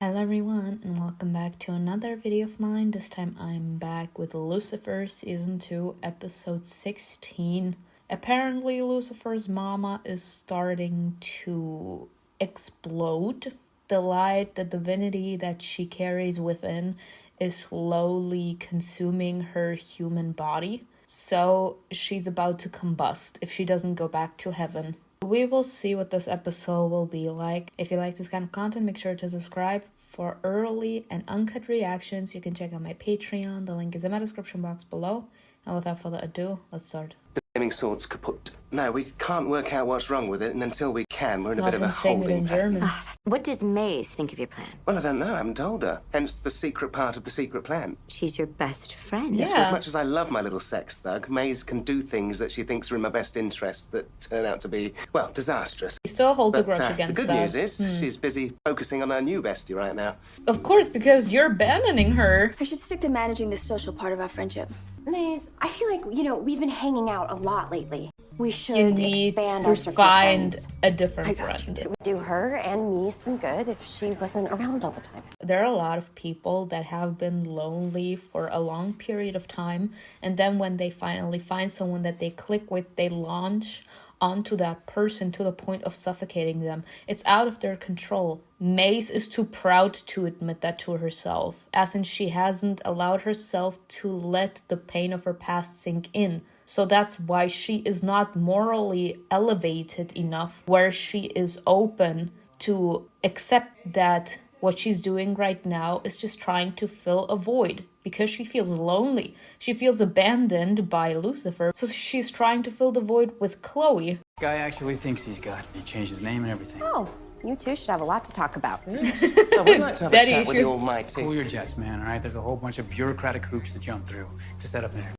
Hello everyone and welcome back to another video of mine. This time I'm back with Lucifer Season 2 Episode 16. Apparently Lucifer's mama is starting to explode. The light, the divinity that she carries within is slowly consuming her human body. So she's about to combust if she doesn't go back to heaven. We will see what this episode will be like. If you like this kind of content, make sure to subscribe. For early and uncut reactions, you can check out my Patreon. The link is in my description box below. And without further ado, let's start. The flaming sword's kaput. No, we can't work out what's wrong with it, and until we can, we're in a Not bit of him a saying it holding in pattern. German. What does Maze think of your plan? Well, I don't know. I haven't told her. Hence the secret part of the secret plan. She's your best friend. Yes, Yeah. for as much as I love my little sex thug, Maze can do things that she thinks are in my best interests that turn out to be, well, disastrous. He still holds a But grudge the against good that. news is she's busy focusing on her new bestie right now. Of course, because you're abandoning her. I should stick to managing the social part of our friendship. Maze, I feel like, we've been hanging out a lot lately. We should You need expand to our circle of find friends. a different I got friend. you. It would do her and me some good if she wasn't around all the time. There are a lot of people that have been lonely for a long period of time, and then when they finally find someone that they click with, they launch onto that person to the point of suffocating them. It's out of their control. Maze is too proud to admit that to herself, as in she hasn't allowed herself to let the pain of her past sink in. So that's why she is not morally elevated enough where she is open to accept that what she's doing right now is just trying to fill a void because she feels lonely. She feels abandoned by Lucifer. So she's trying to fill the void with Chloe. Guy actually thinks he's God. He changed his name and everything. Oh, you two should have a lot to talk about. I would like to have a Daddy chat with the issues. Almighty. Cool your jets, man, all right? There's a whole bunch of bureaucratic hoops to jump through to set up there.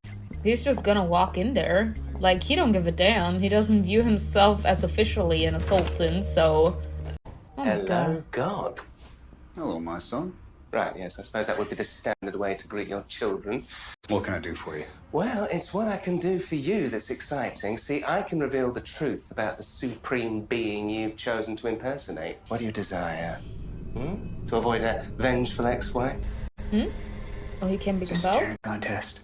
He's just gonna walk in there. Like, he don't give a damn. He doesn't view himself as officially an sultan, so... Oh my Hello, god. God. Hello, my son. Right, yes, I suppose that would be the standard way to greet your children. What can I do for you? Well, it's what I can do for you that's exciting. See, I can reveal the truth about the supreme being you've chosen to impersonate. What do you desire? To avoid a vengeful ex-wife? Oh, he can be compelled? Staring contest.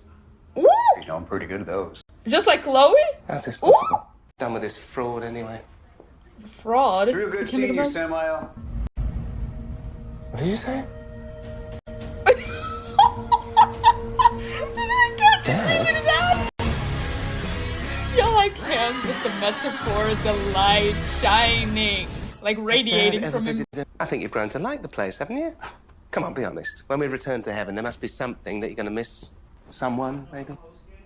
Ooh! You know I'm pretty good at those. Just like Chloe? How's this possible? Done with this fraud anyway. Fraud. Real good He can be seeing you, compelled? Samuel. What did you say? Dad? Yo, I can't with the metaphor, the light shining, like radiating Dad ever from him. visited? I think you've grown to like the place, haven't you? Come on, be honest. When we return to heaven, there must be something that you're going to miss. Someone, maybe?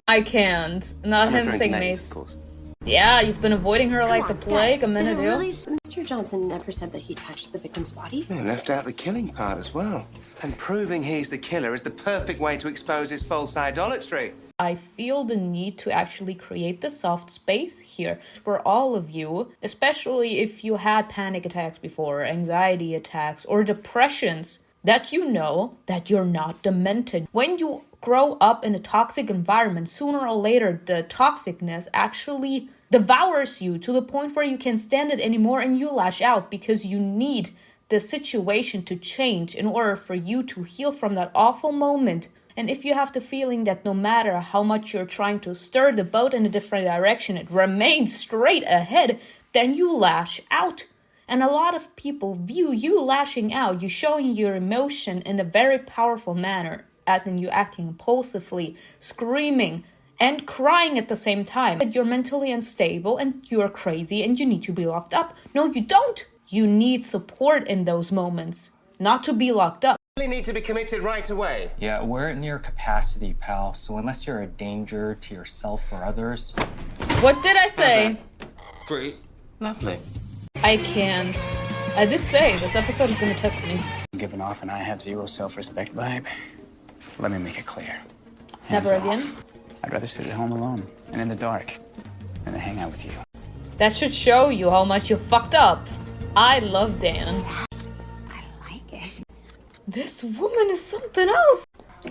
I can't. Not I'm him referring saying to Maze, Mace. of course. Yeah, you've been avoiding her like the plague a minute Is it ago. really? Mr. Johnson never said that he touched the victim's body. Yeah, left out the killing part as well. And proving he's the killer is the perfect way to expose his false idolatry. I feel the need to actually create the soft space here for all of you, especially if you had panic attacks before, anxiety attacks, or depressions, that you know that you're not demented. When you grow up in a toxic environment, sooner or later, the toxicness actually devours you to the point where you can't stand it anymore and you lash out because you need the situation to change in order for you to heal from that awful moment. And if you have the feeling that no matter how much you're trying to stir the boat in a different direction, it remains straight ahead, then you lash out. And a lot of people view you lashing out, you showing your emotion in a very powerful manner, as in you acting impulsively, screaming, and crying at the same time. That you're mentally unstable and you're crazy and you need to be locked up. No, you don't. You need support in those moments, not to be locked up. You really need to be committed right away. Yeah, we're at near capacity, pal. So unless you're a danger to yourself or others... What did I say? Great. Lovely. I can't. I did say this episode is gonna test me. I'm giving off and I have zero self-respect vibe. Let me make it clear. Never Hands again. off. I'd rather sit at home alone and in the dark than to hang out with you. That should show you how much you fucked up. I love Dan. I like it. This woman is something else.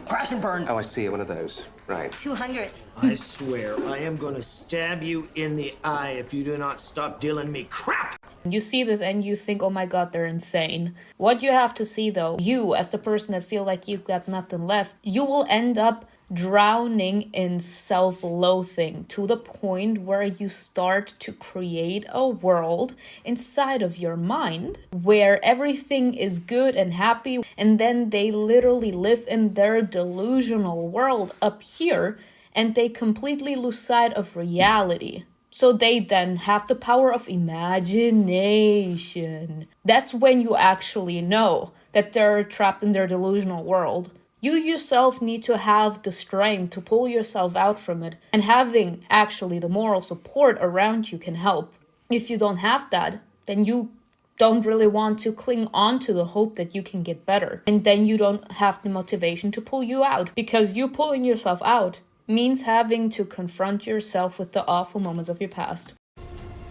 Crash and burn. Oh, I see. One of those. Right. 200. I swear, I am gonna stab you in the eye if you do not stop dealing me crap. You see this and you think, oh my god, they're insane. What you have to see though, you as the person that feel like you've got nothing left, you will end up drowning in self-loathing to the point where you start to create a world inside of your mind where everything is good and happy, and then they literally live in their delusional world up here and they completely lose sight of reality. So they then have the power of imagination. That's when you actually know that they're trapped in their delusional world. You yourself need to have the strength to pull yourself out from it, and having actually the moral support around you can help. If you don't have that, then you don't really want to cling on to the hope that you can get better. And then you don't have the motivation to pull you out, because you pulling yourself out means having to confront yourself with the awful moments of your past.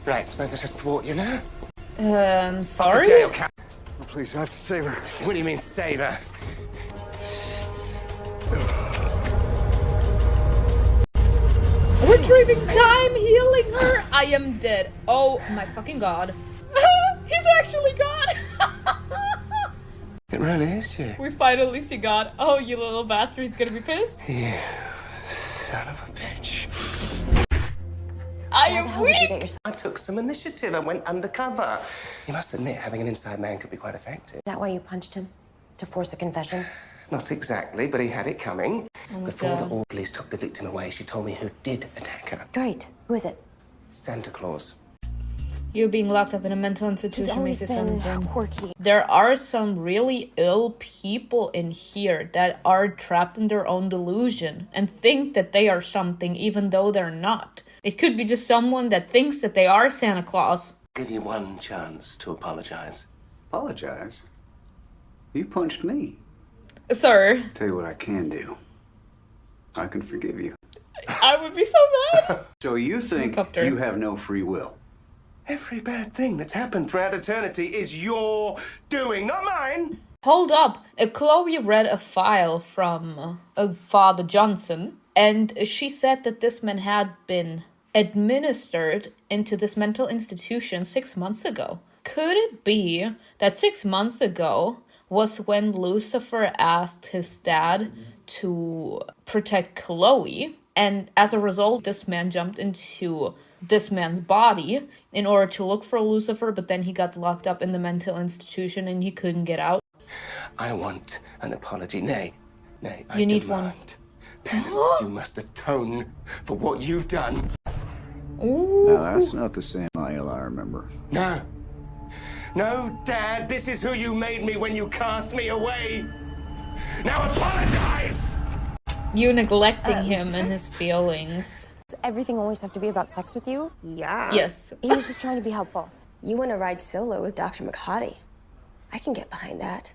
Right, suppose I should thwart you now? Sorry? Off the jail cap. Oh, please, I have to save her. What do you mean, save her? Retrieving time, healing her. I am dead. Oh my fucking god. He's actually God. It really is you. We finally see God. Oh, you little bastard, he's gonna be pissed. You son of a bitch. I How the am hell did you get weak. yourself? I took some initiative. I went undercover. You must admit, having an inside man could be quite effective. Is that why you punched him? To force a confession? Not exactly, but he had it coming. Oh my Before God. the Orgleys took the victim away, she told me who did attack her. Great. Who is it? Santa Claus. You being locked up in a mental He's institution always makes you sound been insane. quirky. There are some really ill people in here that are trapped in their own delusion and think that they are something even though they're not. It could be just someone that thinks that they are Santa Claus. Give you one chance to apologize. Apologize? You punched me. Sir, Tell you what I can do. I can forgive you. I would be so mad. So you think Helicopter. you have no free will? Every bad thing that's happened throughout eternity is your doing, not mine. Hold up. Chloe read a file from Father Johnson, and she said that this man had been administered into this mental institution 6 months ago. Could it be that 6 months ago was when Lucifer asked his dad to protect Chloe, and as a result, this man jumped into this man's body in order to look for Lucifer, but then he got locked up in the mental institution and he couldn't get out? I want an apology. Nay, I You need demand penance. You must atone for what you've done. Ooh. No, that's not the Sam I remember. No. No, Dad, this is who you made me when you cast me away. Now apologize! You neglecting him and his feelings. Does everything always have to be about sex with you? Yeah. Yes. He was just trying to be helpful. You want to ride solo with Dr. McHottie. I can get behind that.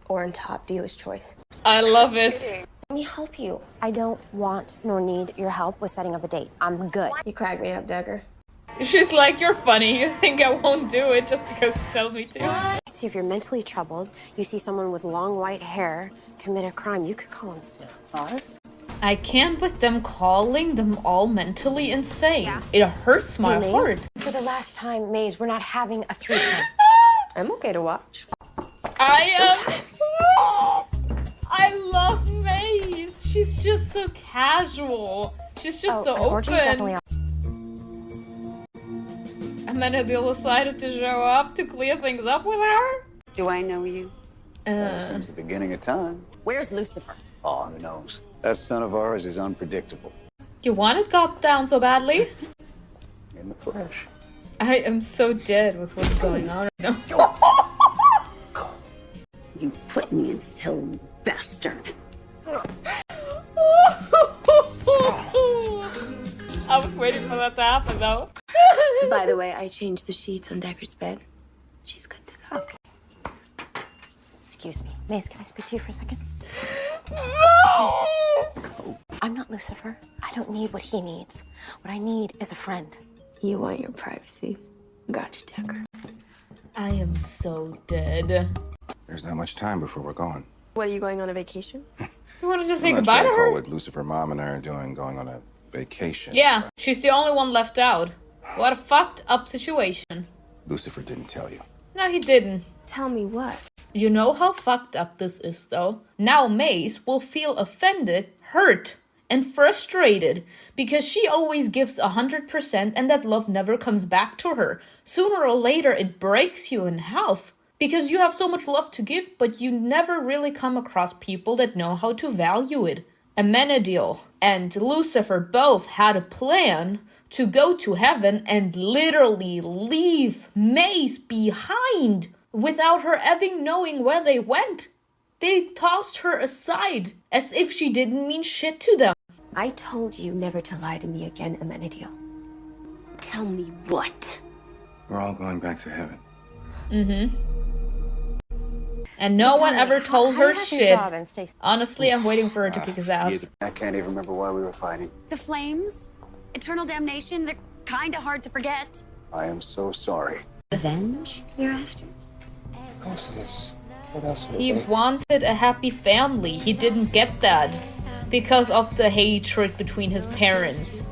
Or in top dealer's choice. I love it. Let me help you. I don't want nor need your help with setting up a date. I'm good. You crack me up, Decker. She's like, you're funny. You think I won't do it just because you tell me to. See, if you're mentally troubled, you see someone with long white hair commit a crime, you could call him Santa Claus. I can't with them calling them all mentally insane. It hurts my Hey, Maze, heart. For the last time, Maze, we're not having a threesome. I'm okay to watch. I love Maze. She's just so casual. She's just so an orgy? Definitely. open. And then Adil decided to show up to clear things up with her. Do I know you? Since the beginning of time. Where's Lucifer? Oh, who knows? That son of ours is unpredictable. You want it got down so badly? In the flesh. I am so dead with what's going on right now. You put me in hell, bastard. I was waiting for that to happen though. By the way, I changed the sheets on Decker's bed. She's good to go. Okay. Excuse me. Maze, can I speak to you for a second? No! I'm not Lucifer. I don't need what he needs. What I need is a friend. You want your privacy. Gotcha, Decker. I am so dead. There's not much time before we're gone. What, are you going on a vacation? You want to just say I'm not goodbye sure to I call her? what Lucifer Mom and I are doing going on a vacation. Yeah, she's the only one left out. What a fucked up situation. Lucifer didn't tell you. No, he didn't. Tell me what? You know how fucked up this is, though? Now Maze will feel offended, hurt, and frustrated because she always gives 100% and that love never comes back to her. Sooner or later, it breaks you in half because you have so much love to give, but you never really come across people that know how to value it. Amenadiel and Lucifer both had a plan to go to heaven and literally leave Maze behind without her even knowing where they went. They tossed her aside as if she didn't mean shit to them. I told you never to lie to me again, Amenadiel. Tell me what? We're all going back to heaven. And no one ever told her shit. And stay Honestly, I'm waiting for her to kick his ass. I can't even remember why we were fighting. The flames? Eternal damnation? They're kinda hard to forget. I am so sorry. Revenge you're after? Of course it is. What else would He it be? wanted a happy family. He didn't get that because of the hatred between his parents.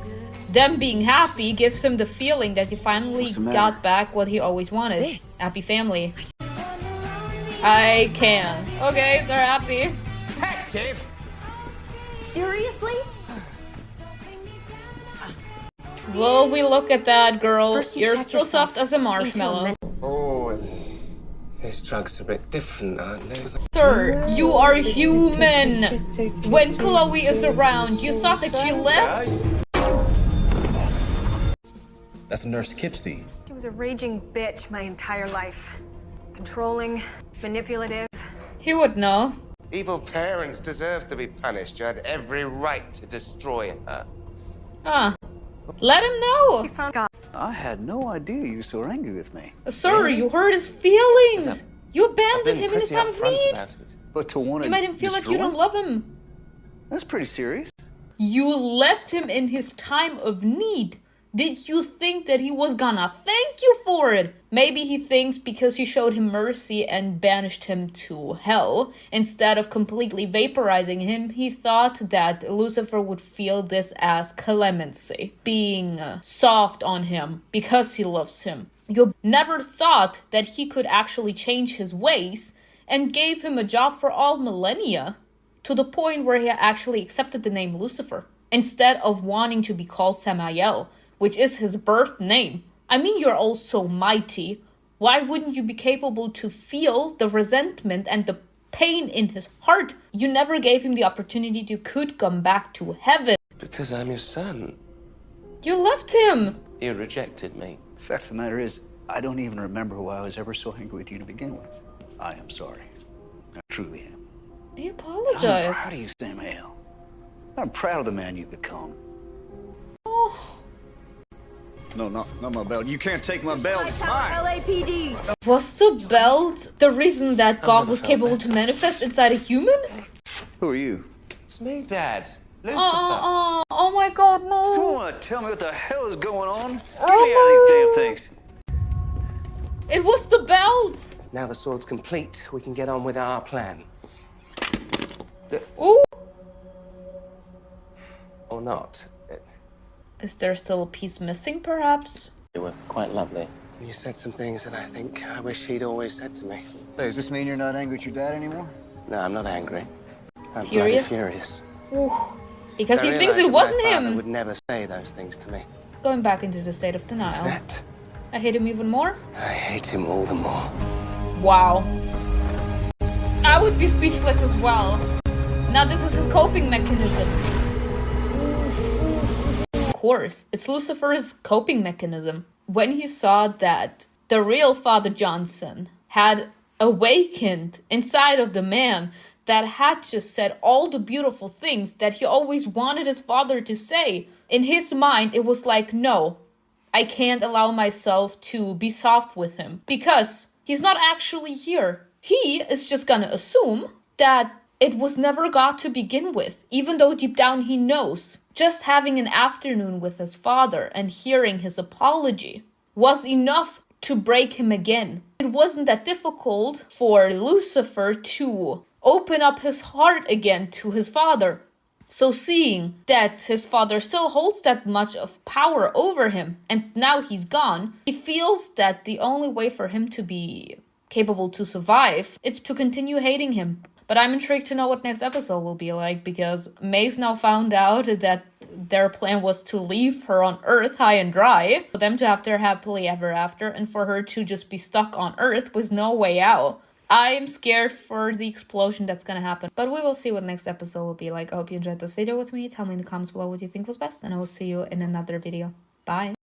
Them being happy gives him the feeling that he finally What's the matter? got back what he always wanted. This. Happy family. I can. Okay, they're happy. Detective! Seriously? Will we look at that, girl? First you You're check still yourself soft as a marshmallow. Oh, these drugs are a bit different, aren't they? It's like- Sir, you are human. When Chloe is around, you thought that she left? That's Nurse Kipsy. She was a raging bitch my entire life. Controlling, manipulative. He would know. Evil parents deserve to be punished. You had every right to destroy her. Ah. Let him know. He found God. I had no idea you were so angry with me. Sir, you hurt his feelings. You I've abandoned been him in his pretty time of upfront need. about it. But to want to You made him feel like you destroy don't love him. That's pretty serious. You left him in his time of need. Did you think that he was gonna thank you for it? Maybe he thinks because you showed him mercy and banished him to hell, instead of completely vaporizing him, he thought that Lucifer would feel this as clemency, being soft on him because he loves him. You never thought that he could actually change his ways and gave him a job for all millennia, to the point where he actually accepted the name Lucifer, instead of wanting to be called Samael, which is his birth name. I mean, you're all so mighty. Why wouldn't you be capable to feel the resentment and the pain in his heart? You never gave him the opportunity to could come back to heaven. Because I'm your son. You left him. You rejected me. The fact of the matter is, I don't even remember why I was ever so angry with you to begin with. I am sorry. I truly am. He I'm apologized. proud of you, Samael. I'm proud of the man you've become. Oh. No, not my belt. You can't take my belt. It's mine. LAPD. Was the belt the reason that God was capable to manifest inside a human? Who are you? It's me, Dad. Lucifer. Oh my God, no. Someone want to tell me what the hell is going on? Get Oh, me out of these damn things. It was the belt. Now the sword's complete, we can get on with our plan. Ooh. Or not. Is there still a piece missing, perhaps? You were quite lovely. You said some things that I think I wish he'd always said to me. Hey, does this mean you're not angry at your dad anymore? No, I'm not angry. I'm Furious? bloody furious. Ooh. Because I he thinks realised it that wasn't my father him. would never say those things to me. Going back into the state of denial. That, I hate him even more. I hate him all the more. Wow. I would be speechless as well. Now this is his coping mechanism. Of course, it's Lucifer's coping mechanism. When he saw that the real Father Johnson had awakened inside of the man that had just said all the beautiful things that he always wanted his father to say, in his mind it was like, no, I can't allow myself to be soft with him because he's not actually here. He is just gonna assume that it was never God to begin with, even though deep down he knows. Just having an afternoon with his father and hearing his apology was enough to break him again. It wasn't that difficult for Lucifer to open up his heart again to his father. So seeing that his father still holds that much of power over him, and now he's gone, he feels that the only way for him to be capable to survive is to continue hating him. But I'm intrigued to know what next episode will be like, because May's now found out that their plan was to leave her on Earth high and dry, for them to have their happily ever after, and for her to just be stuck on Earth with no way out. I'm scared for the explosion that's gonna happen, but we will see what next episode will be like. I hope you enjoyed this video with me. Tell me in the comments below what you think was best, and I will see you in another video. Bye!